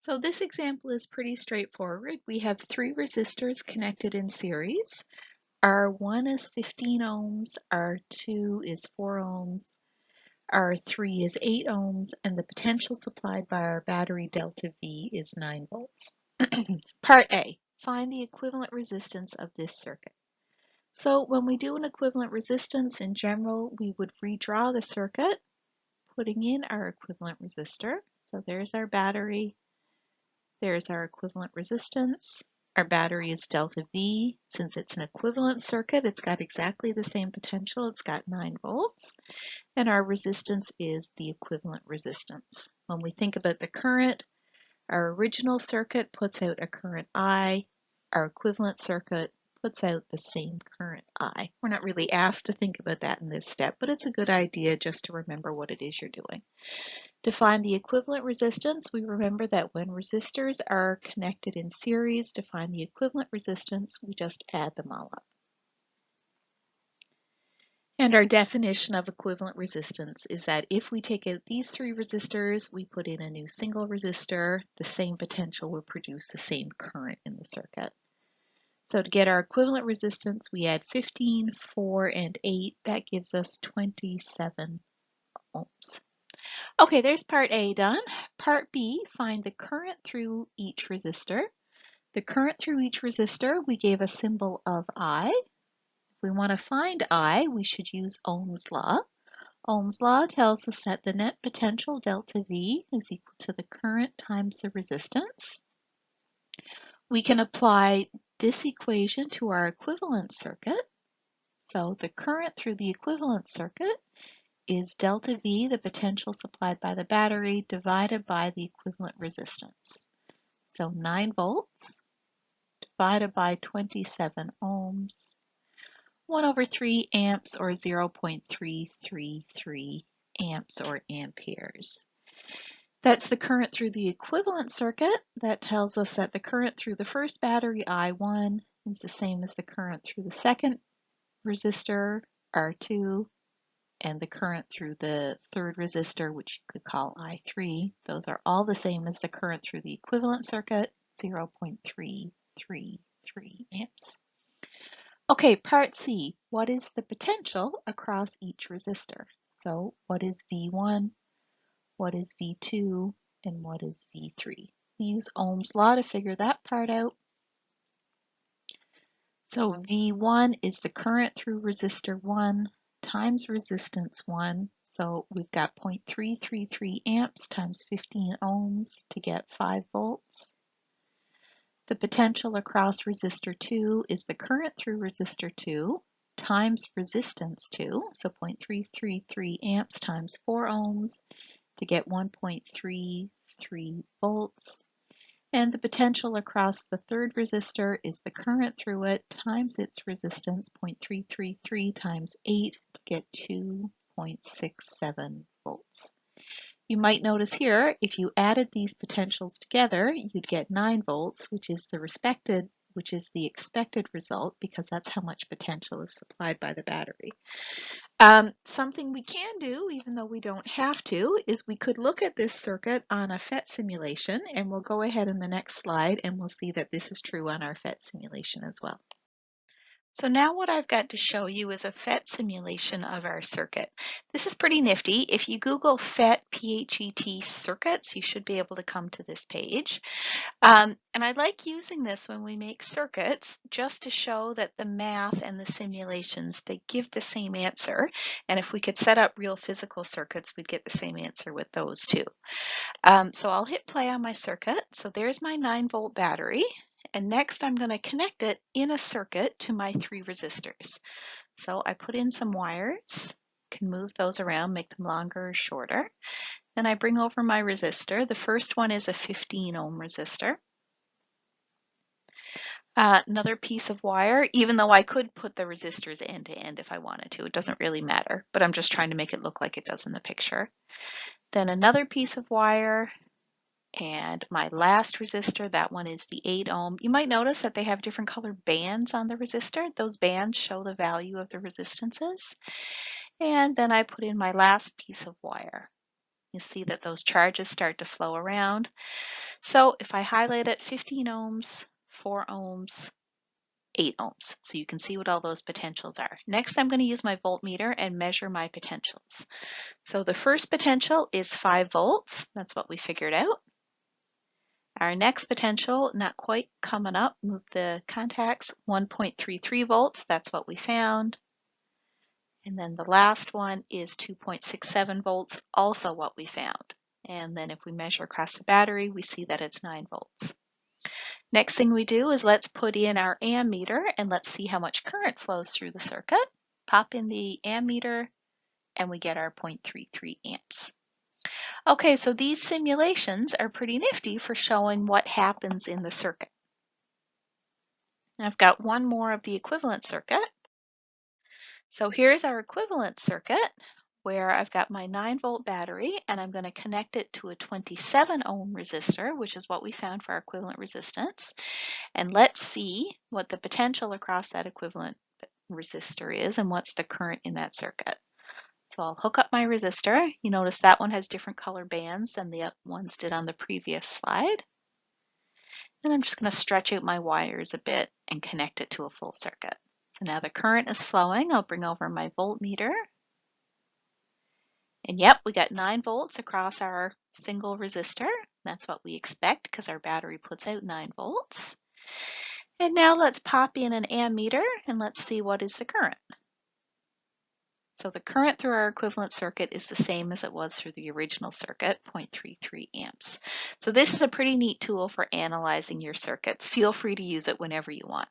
So this example is pretty straightforward. We have three resistors connected in series. R1 is 15 ohms, R2 is 4 ohms, R3 is 8 ohms, and the potential supplied by our battery delta V is 9 volts. Part A, find the equivalent resistance of this circuit. So when we do an equivalent resistance in general, we would redraw the circuit, putting in our equivalent resistor. So there's our battery. There's our equivalent resistance. Our battery is delta V. Since it's an equivalent circuit, it's got exactly the same potential. It's got 9 volts. And our resistance is the equivalent resistance. When we think about the current, our original circuit puts out a current I. Our equivalent circuit puts out the same current I. We're not really asked to think about that in this step, but it's a good idea just to remember what it is you're doing. To find the equivalent resistance, we remember that when resistors are connected in series, to find the equivalent resistance, we just add them all up. And our definition of equivalent resistance is that if we take out these three resistors, we put in a new single resistor, the same potential will produce the same current in the circuit. So to get our equivalent resistance, we add 15, 4, and 8. That gives us 27 ohms. Okay, there's part A done. Part B, find the current through each resistor. The current through each resistor, we gave a symbol of I. If we want to find I, we should use Ohm's law. Ohm's law tells us that the net potential delta V is equal to the current times the resistance. We can apply this equation to our equivalent circuit. So the current through the equivalent circuit is delta V, the potential supplied by the battery, divided by the equivalent resistance. So 9 volts divided by 27 ohms, 1 over 3 amps, or 0.333 amps or amperes. That's the current through the equivalent circuit. That tells us that the current through the first battery, I1, is the same as the current through the second resistor, R2, and the current through the third resistor, which you could call I3. Those are all the same as the current through the equivalent circuit, 0.333 amps. Okay, part C, what is the potential across each resistor? So what is V1, what is V2, and what is V3? We use Ohm's law to figure that part out. So V1 is the current through resistor 1 times resistance 1. So we've got 0.333 amps times 15 ohms to get 5 volts. The potential across resistor 2 is the current through resistor 2 times resistance 2. So 0.333 amps times 4 ohms to get 1.33 volts. And the potential across the third resistor is the current through it times its resistance, 0.333 times 8, to get 2.67 volts. You might notice here, if you added these potentials together, you'd get 9 volts, which is the expected result, because that's how much potential is supplied by the battery. Something we can do, even though we don't have to, is we could look at this circuit on a FET simulation, and we'll go ahead in the next slide and we'll see that this is true on our FET simulation as well. So now what I've got to show you is a FET simulation of our circuit. This is pretty nifty. If you Google FET, P-H-E-T circuits, you should be able to come to this page. And I like using this when we make circuits just to show that the math and the simulations, they give the same answer. And if we could set up real physical circuits, we'd get the same answer with those too. So I'll hit play on my circuit. So there's my 9-volt battery. And next I'm going to connect it in a circuit to my 3 resistors. So I put in some wires, can move those around, make them longer or shorter. Then I bring over my resistor. The first one is a 15 ohm resistor. Another piece of wire, even though I could put the resistors end to end if I wanted to, it doesn't really matter, but I'm just trying to make it look like it does in the picture. Then another piece of wire, and my last resistor, that one is the 8 ohm. You might notice that they have different colored bands on the resistor. Those bands show the value of the resistances. And then I put in my last piece of wire. You see that those charges start to flow around. So if I highlight it, 15 ohms, 4 ohms, 8 ohms. So you can see what all those potentials are. Next, I'm going to use my voltmeter and measure my potentials. So the first potential is 5 volts. That's what we figured out. Our next potential, not quite coming up, move the contacts, 1.33 volts. That's what we found. And then the last one is 2.67 volts, also what we found. And then if we measure across the battery, we see that it's 9 volts. Next thing we do is let's put in our ammeter and let's see how much current flows through the circuit. Pop in the ammeter and we get our 0.33 amps. Okay, so these simulations are pretty nifty for showing what happens in the circuit. Now I've got one more of the equivalent circuit. So here's our equivalent circuit where I've got my 9-volt battery and I'm going to connect it to a 27 ohm resistor, which is what we found for our equivalent resistance. And let's see what the potential across that equivalent resistor is and what's the current in that circuit. So I'll hook up my resistor. You notice that one has different color bands than the ones did on the previous slide. And I'm just going to stretch out my wires a bit and connect it to a full circuit. So now the current is flowing. I'll bring over my voltmeter. And yep, we got 9 volts across our single resistor. That's what we expect because our battery puts out 9 volts. And now let's pop in an ammeter and let's see what is the current. So the current through our equivalent circuit is the same as it was through the original circuit, 0.33 amps. So this is a pretty neat tool for analyzing your circuits. Feel free to use it whenever you want.